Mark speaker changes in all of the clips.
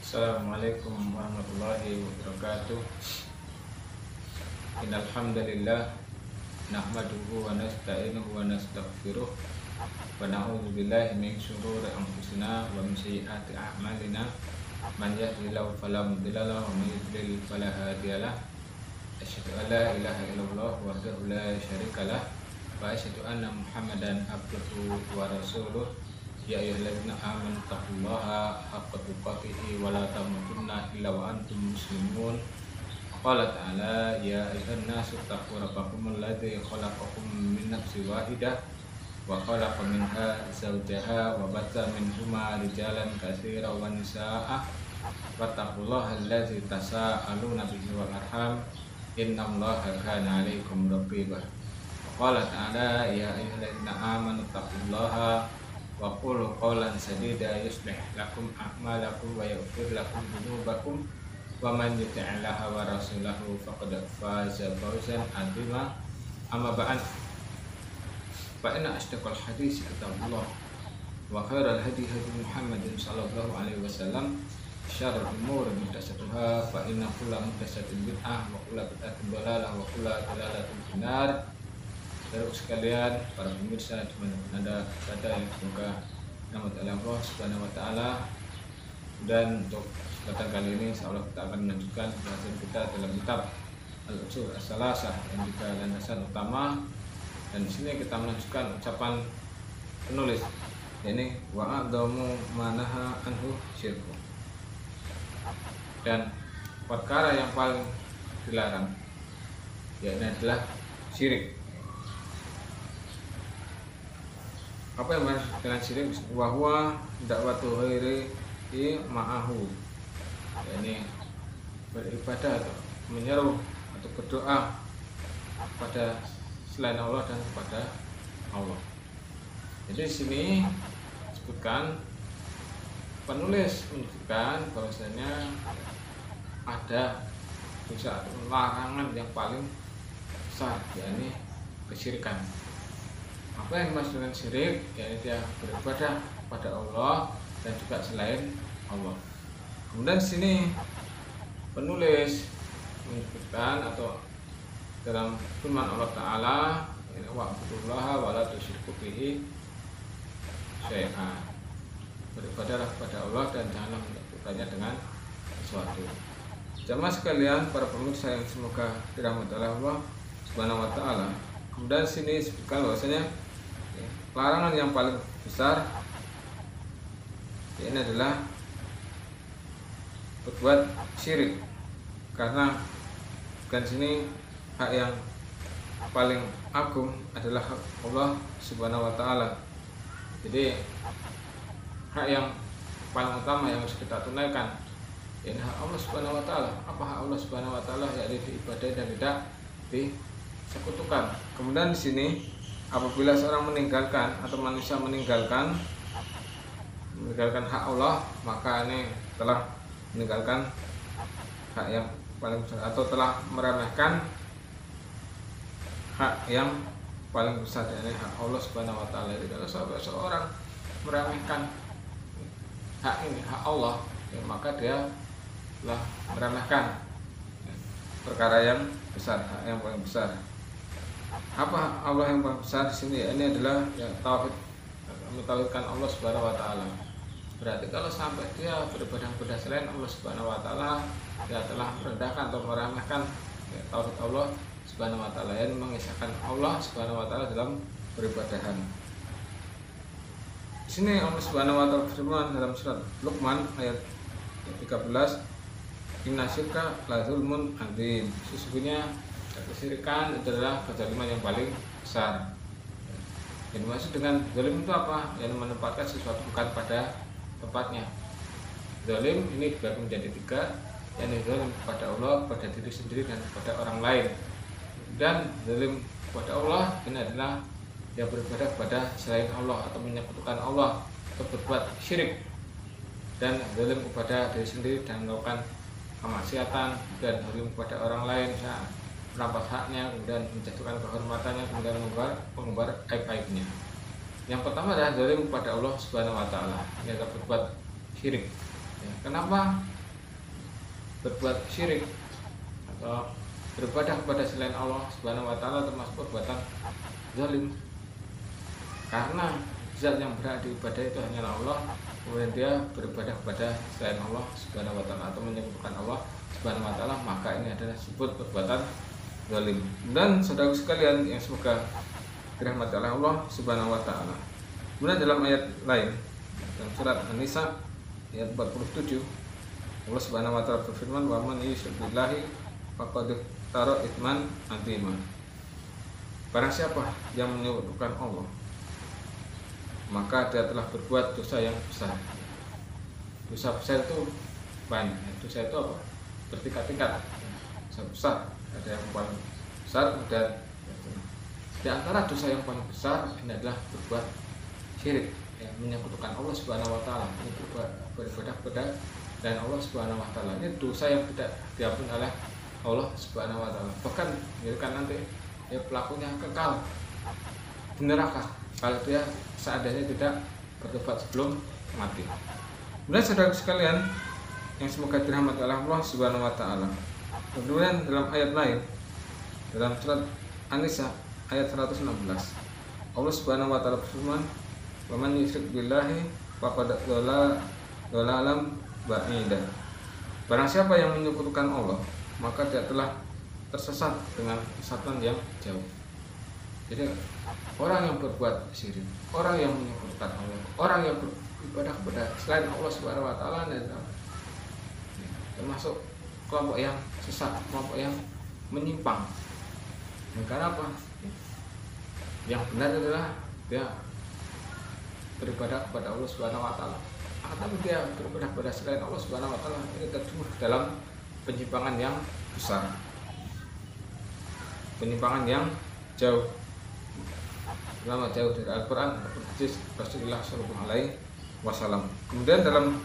Speaker 1: Assalamualaikum warahmatullahi wabarakatuh. Innal hamdalillah nahmaduhu wa nasta'inuhu wa nastaghfiruh wa na'udzu billahi min shururi anfusina wa min sayyiati a'malina. Man yahdihillahu fala mudilla lahu wa man yudlil fala hadiya lahu. Asyhadu an la ilaha illallah wahdahu la syarika lah wa asyhadu anna Muhammadan abduhu wa rasuluh. Ya ayyuhalladzina amanu taqullaha haqqa tuqatih wa la tamutunna illa wa antum muslimun. Qala ta'ala ya ayyuhan nasu taqu rabbakum alladzi khalaqakum min nafsin wahidah wa khalaqa minha zawjaha wa batha minhuma rijalan katsiran wa nisaa'a wattaqullaha alladzi tasaaluna bihi wal arham innallaha kana 'alaikum raqiba. Qala ta'ala ya ayyuhalladzina amanu taqullaha wa qulu qawlan sadida yuslih lakum a'malakum wa yaghfir lakum dhunubakum wa man yuti'illaha wa rasulahu faqad faza fawzan 'azima. Amma ba'd, fa inna asdaqal hadits kitabullah wa khairal hadi Muhammadin sallallahu alaihi wasallam, syarrul umuri muhdatsatuha fa inna kulla muhdatsatin bid'ah wa kulla bid'atin dhalalah wa kulla dhalalatin finnar. Saudara sekalian, para pemirsa dimanapun Anda berada, yang semoga rahmat Allah Subhanahu Wa Taala. Dan untuk kesempatan kali ini, insyaallah kita akan melanjutkan pembahasan kita dalam kitab Al-Ushul As-Salasah yang juga landasan utama. Dan di sini kita melanjutkan ucapan penulis, yakni wa'adamu manaha anhu syirku. Dan perkara yang paling dilarang, yakni adalah syirik. Apa yang dimaksud dengan syirik? Wahwa dakwatu ghairi ma'ahu, yakni beribadah atau menyeru atau berdoa pada selain Allah dan kepada Allah. Jadi di sini disebutkan, penulis menunjukkan bahwasanya ada dosa atau larangan yang paling besar, yakni kesyirikan. Apa yang dimaksud dengan syirik? Yaitu dia beribadah pada Allah dan juga selain Allah. Kemudian di sini penulis menyebutkan atau dalam firman Allah Ta'ala, wa'budullaha wa la tusyriku bihi syai'an, beribadahlah kepada Allah dan janganlah menyekutukannya dengan sesuatu. Jamaah sekalian, para pemirsa yang semoga dirahmati Allah Subhanahu Wa Ta'ala. Kemudian di sini disebutkan bahwasanya larangan yang paling besar ini adalah berbuat syirik, karena bukan sini hak yang paling agung adalah hak Allah Subhanahu Wa Taala. Jadi hak yang paling utama yang harus kita tunaikan ini hak Allah Subhanahu Wa Taala. Apa hak Allah Subhanahu Wa Taala? Yaitu diibadahi dan tidak disekutukan. Kemudian di sini apabila seorang meninggalkan atau manusia meninggalkan hak Allah, maka ini telah meninggalkan hak yang paling besar atau telah meremehkan hak yang paling besar, yakni hak Allah Subhanahu Wa Taala. Jadi kalau seorang meremehkan hak ini, hak Allah, ya, maka dia telah meremehkan perkara yang besar, hak yang paling besar. Apa Allah yang paling besar di sini? Ini adalah ya, tauhid, mentauhidkan Allah Subhanahu Wa Taala. Berarti kalau sampai dia beribadah kepada selain Allah Subhanahu Wa Taala, dia telah merendahkan atau meremehkan ya, tauhid Allah Subhanahu Wa Taala, yang mengisahkan Allah Subhanahu Wa Taala dalam beribadahan. Di sini Allah Subhanahu Wa Taala berfirman dalam surat Luqman ayat 13, inna syirka la zulmun adzim. Sesungguhnya kesyirikan adalah kezaliman yang paling besar. Yang dimaksud dengan zalim itu apa? Yang menempatkan sesuatu bukan pada tempatnya. Zalim ini dibagi menjadi tiga, yakni zalim kepada Allah, kepada diri sendiri, dan kepada orang lain. Dan zalim kepada Allah ini adalah dia beribadah kepada selain Allah atau menyekutukan Allah atau berbuat syirik. Dan zalim kepada diri sendiri dan melakukan kemaksiatan, dan zalim kepada orang lain, merampas haknya, kemudian menjatuhkan kehormatannya, kemudian mengumbar aib-aibnya. Yang pertama adalah zalim kepada Allah Subhanahu Wa Taala, yang berbuat syirik. Ya, kenapa berbuat syirik atau beribadah kepada selain Allah Subhanahu wa taala termasuk perbuatan zalim. Karena zat yang berhak diibadai itu hanyalah Allah, kemudian dia beribadah kepada selain Allah Subhanahu wa taala atau menyekutukan Allah Subhanahu wa taala, maka ini adalah disebut perbuatan zalim. Dan saudara sekalian yang semoga dirahmati oleh Allah Subhanahu wa taala. Kemudian dalam ayat lain dalam surat An-Nisa ayat 47 Allah Subhanahu wa taala berfirman, "Wa man yusyrik billahi faqad iftara itsman adzima." Barang siapa yang menyekutukan Allah, maka dia telah berbuat dosa yang besar. Dosa besar itu banyak. Dosa itu apa? Bertingkat-tingkat. Dosa besar ada yang paling besar, dan di antara dosa yang paling besar ini adalah berbuat syirik, ya, menyekutukan Allah Subhanahu wa taala, ini beribadah kepada dan Allah Subhanahu wa taala. Ini dosa yang tidak diampuni oleh Allah Subhanahu wa taala. Bahkan nanti ya pelakunya kekal di neraka kalau dia seandainya tidak bertobat sebelum mati. Kemudian saudara sekalian yang semoga dirahmati oleh Allah Subhanahu wa taala. Kemudian dalam ayat lain dalam surat An-Nisa ayat 116 Allah Subhanahu wa taala berfirman, "Wa man yusyrik billahi faqad dhalalam ba'ida." Barang siapa yang menyekutukan Allah, maka dia telah tersesat dengan kesesatan yang jauh. Jadi orang yang berbuat syirik, orang yang menyekutukan Allah, orang yang beribadah kepada selain Allah Subhanahu wa taala termasuk kelompok yang sesat, kelompok yang menyimpang. Karena apa? Yang benar adalah dia beribadah kepada Allah Subhanahu wa taala. Tapi dia beribadah kepada selain Allah Subhanahu wa taala, ini terjebak dalam penyimpangan yang besar. Penyimpangan yang jauh. Lama jauh dari Al-Qur'an ataupun hadis Rasulullah sallallahu alaihi wasallam. Kemudian dalam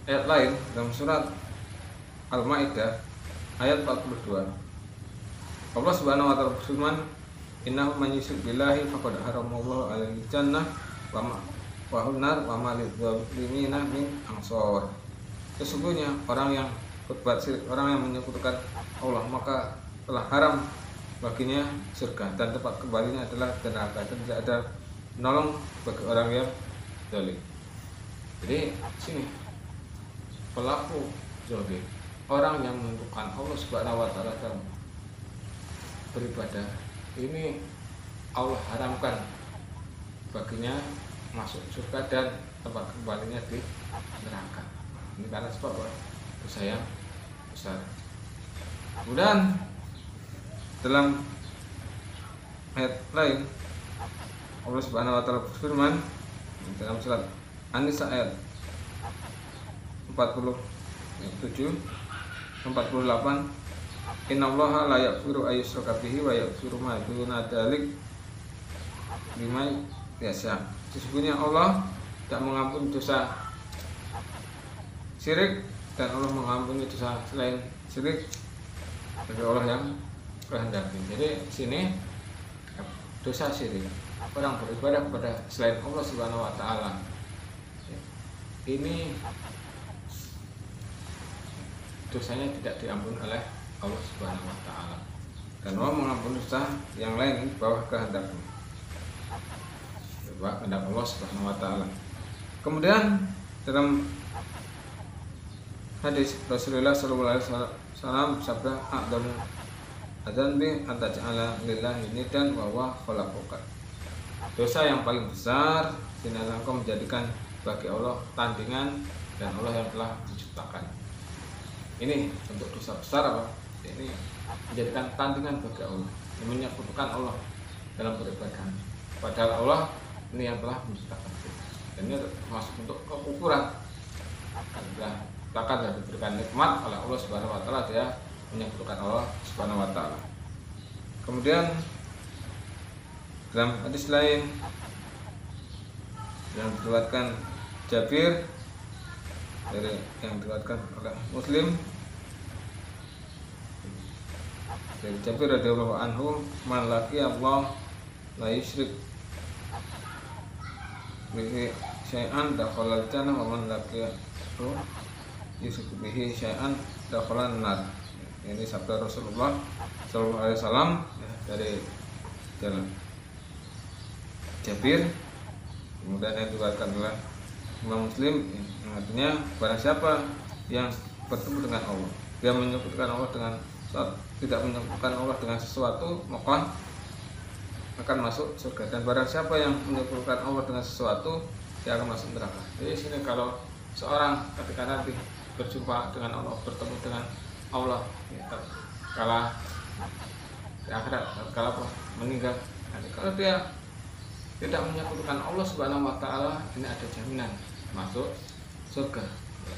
Speaker 1: ayat lain dalam surat Al-Maidah ayat 42 Allah Subhanahu wa taala berfirman, "Innahu man yusyrik billahi faqad haramallahu 'alaihi jannah wa hunnar wa ma lidh-dhalimina min ansor." Sesungguhnya orang yang berbuat syirik, orang yang menyekutukan Allah, maka telah haram baginya surga dan tempat kembalinya adalah neraka, dan tidak ada menolong bagi orang yang zalim. Jadi sini pelaku zalim, orang yang menyekutukan Allah Subhanahu wa taala dalam beribadah, ini Allah haramkan baginya masuk surga dan tempat kembalinya di neraka. Ini karena sebab dosa yang besar. Kemudian dalam ayat lain Allah Subhanahu wa taala berfirman dalam surat An-Nisa ayat 47 48, "Innallaha la yaghfiru ayyushraka bihi wa yaghfiru ma duna dzalik liman yasha." Sesungguhnya Allah tidak mengampuni dosa syirik, dan Allah mengampuni dosa selain syirik bagi Allah yang kehendaki. Jadi sini dosa syirik, orang beribadah kepada selain Allah Subhanahu wa taala, ini dosanya tidak diampuni oleh Allah Subhanahu wa taala. Dan Allah mengampuni dosa yang lain di bawah kehendaknya, di bawah kehendak Allah Subhanahu wa taala. Kemudian dalam hadis Rasulullah sallallahu alaihi wasallam sabda, "A'damu adzanbi antaj'ala lillahi nidan wa huwa khalaqaka." Dosa yang paling besar adalah engkau menjadikan bagi Allah tandingan dan Allah yang telah menciptakan. Ini untuk dosa besar apa? Ini menjadikan tandingan bagi Allah, menyekutukan Allah dalam beribadah. Padahal Allah ini yang telah menciptakan. Dan ini termasuk untuk kekufuran. Bahkan sudah diberikan nikmat oleh Allah Subhanahu wa taala, dia menyekutukan Allah Subhanahu wa taala. Kemudian dalam hadis lain yang diriwayatkan Jabir yang diriwayatkan oleh Muslim dari Jabir radhiyallahu anhu, "Man laqiya Allah la yusyrik bihi syai'an dakhala al-jannah wa man laqiya yusyriku bihi syai'an dakhalan nar. Ini sabda Rasulullah sallallahu alaihi wasallam ya, dari jalan Jabir. Kemudian yang diriwayatkan oleh Imam Muslim, yang artinya barang siapa yang bertemu dengan Allah, dia menyebutkan Allah dengan tidak menyebutkan Allah dengan sesuatu, maka akan masuk surga. Dan barang siapa yang menyebutkan Allah dengan sesuatu, dia akan masuk neraka. Jadi sini kalau seorang ketika nanti berjumpa dengan Allah, bertemu dengan Allah, ya, kala di akhirat, kala apa? Meninggal. Kalau dia tidak menyebutkan Allah Subhanahu wa taala, ini ada jaminan masuk surga.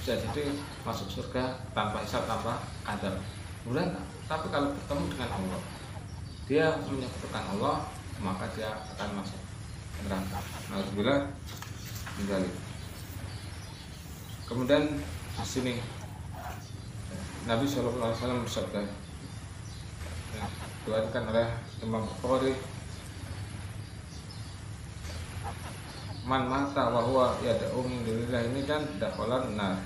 Speaker 1: Bisa jadi masuk surga tanpa hisab, tanpa azab. Kemudian tapi kalau bertemu dengan Allah, dia menyebutkan Allah, maka dia akan masuk neraka. Alhamdulillah menjadi. Kemudian di sini Nabi Shallallahu Alaihi Wasallam bersabda, diriwayatkan oleh Imam Bukhari, man mata wa huwa yad'u min dunillah ini kan dakhalan nar.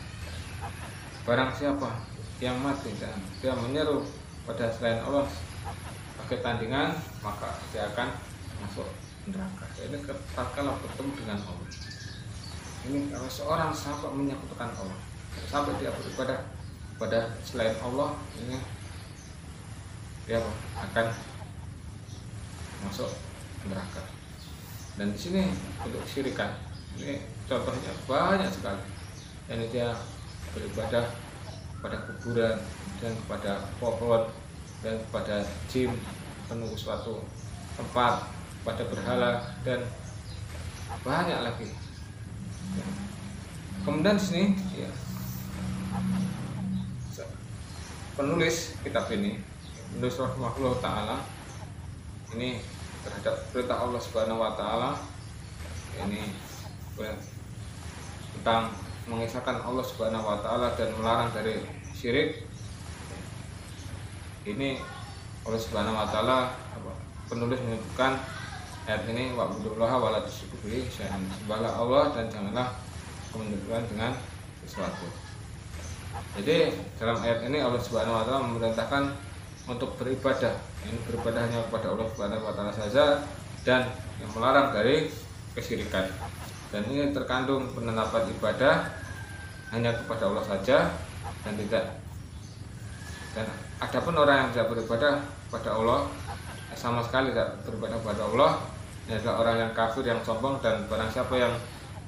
Speaker 1: Barang siapa yang mati dan dia menyeru pada selain Allah pakai tandingan, maka dia akan masuk neraka. Ini kalau bertemu dengan Allah. Ini kalau seorang sampai menyekutukan Allah, sampai dia beribadah pada selain Allah, ini dia akan masuk neraka. Dan di sini untuk syirikan, ini contohnya banyak sekali. Ini dia beribadah pada kuburan dan kepada pohon dan kepada jin, menunggu suatu tempat, pada berhala dan banyak lagi. Kemudian di sini ya, penulis kitab ini, penulis rahimahullah taala, ini terhadap perintah Allah Subhanahu wa taala, ini tentang mengisahkan Allah Subhanahu wa taala dan melarang dari syirik. Ini Allah Subhanahu wa taala, penulis menyebutkan ayat ini, wa'budullaha wa la tusyriku bihi syai'an, sembahlah Allah dan janganlah menyekutukan dengan sesuatu. Jadi dalam ayat ini Allah Subhanahu wa taala memerintahkan untuk beribadah, ini beribadah hanya kepada Allah Subhanahu wa taala saja, dan yang melarang dari kesyirikan. Dan ini terkandung penetapan ibadah hanya kepada Allah saja dan tidak. Dan adapun orang yang tidak beribadah kepada Allah, sama sekali tidak beribadah kepada Allah, ini adalah orang yang kafir, yang sombong. Dan barang siapa yang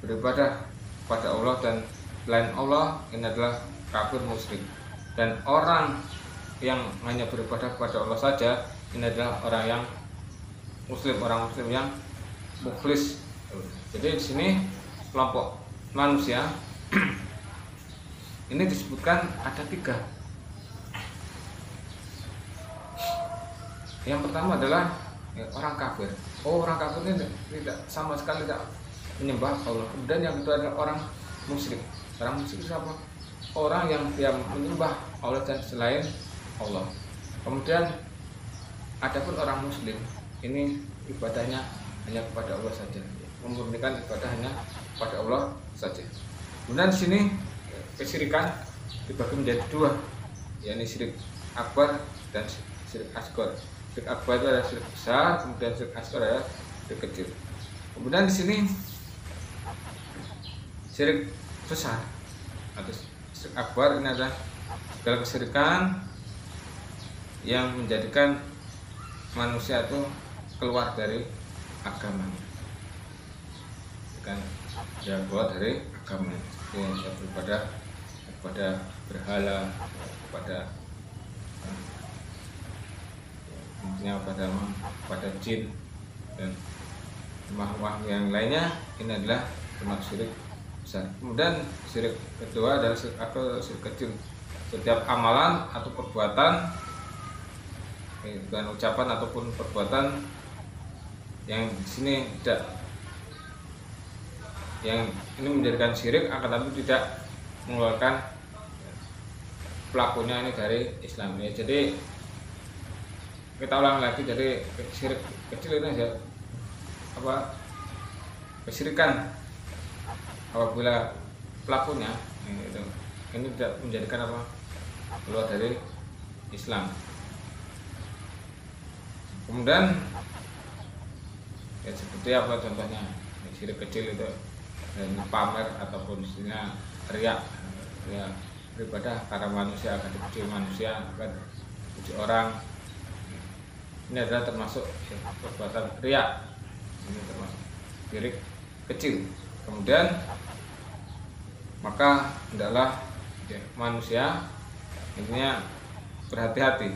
Speaker 1: beribadah kepada Allah dan selain Allah, ini adalah kafir musyrik. Dan orang yang hanya beribadah kepada Allah saja, ini adalah orang yang muslim, orang muslim yang mukhlis. Jadi di sini kelompok manusia ini disebutkan ada 3. Yang pertama adalah orang kafir. Orang kafir ini tidak sama sekali tidak menyembah Allah. Kemudian yang kedua adalah orang musyrik. Orang musyrik siapa? Orang yang menyembah Allah dan selain Allah. Kemudian adapun orang muslim, ini ibadahnya hanya kepada Allah saja, memurnikan ibadah hanya kepada Allah saja. Kemudian di sini kesyirikan dibagi menjadi 2, yakni syirik akbar dan syirik asghar. Syirik akbar itu adalah syirik besar, kemudian syirik asghar adalah syirik kecil. Kemudian di sini syirik besar atau syirik akbar ini adalah segala kesyirikan yang menjadikan manusia itu keluar dari agamanya, kan? Yang keluar dari agama, yang beribadah kepada berhala, kepada pada jin dan makhluk yang lainnya. Ini adalah termasuk syirik besar. Kemudian syirik kedua adalah syirik akbar, syirik kecil. Setiap amalan atau perbuatan, dengan ucapan ataupun perbuatan yang di sini tidak, yang ini menjadikan syirik, akan tapi tidak mengeluarkan pelakunya ini dari Islam. Ya, jadi kita ulang lagi, jadi syirik kecil ini ya, kesyirikan apabila pelakunya itu ini tidak menjadikan apa keluar dari Islam. Kemudian ya seperti apa contohnya, syirik kecil itu pamer ataupun istilahnya riak, ya beribadah karena manusia akan dipuji manusia, akan dipuji orang. Ini adalah termasuk perbuatan riak, ini termasuk syirik kecil. Kemudian maka hendaklah ya, manusia intinya berhati-hati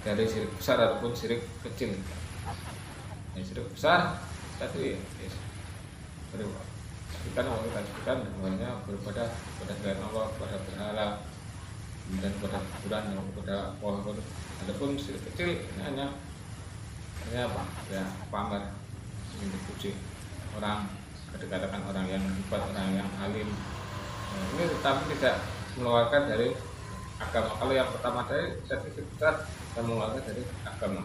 Speaker 1: dari syirik besar ataupun syirik kecil. Ya, syirik besar satu ya, kita sebutkan bahwanya beribadah kepada selain Allah, kepada berhala, dan kepada kuburan, kepada pohon. Adapun syirik kecil ini hanya apa? Ya pamer, ingin dipuji orang, dikatakan orang yang hebat, orang yang alim. Nah, ini tetapi tidak mengeluarkan dari agama. Kalau yang pertama dari syirik besar dan mengeluarkan dari agama.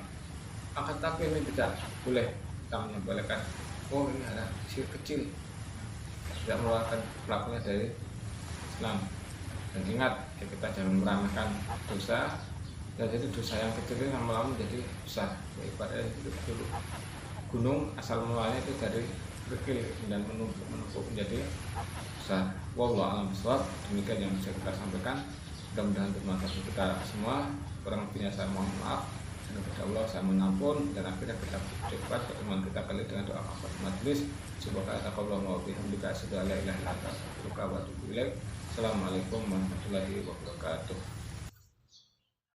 Speaker 1: Akan tapi ini tidak boleh kita menyebalkan. Oh ini ada syirik kecil, tidak mengeluarkan pelakunya dari Islam. Dan ingat ya, kita jangan meremehkan dosa. Dan jadi dosa yang kecil ini lama-lama menjadi besar. Ya, ibaratnya itu dulu gunung asal mulanya itu dari kecil dan menumpuk menjadi besar. Wallahu a'lam bishawab. Demikian yang bisa kita sampaikan. Mudah-mudahan bermanfaat untuk kita semua. Kurang lebihnya saya mohon maaf. Dan kepada Allah saya menampun, dan akhirnya kita cepat pertemuan kita kali dengan doa kafarat majelis. Subhanaka taqabbalallahu wa bihamdika asyhadu an la ilaha illa anta astaghfiruka wa atubu ilaik. Assalamualaikum warahmatullahi wabarakatuh.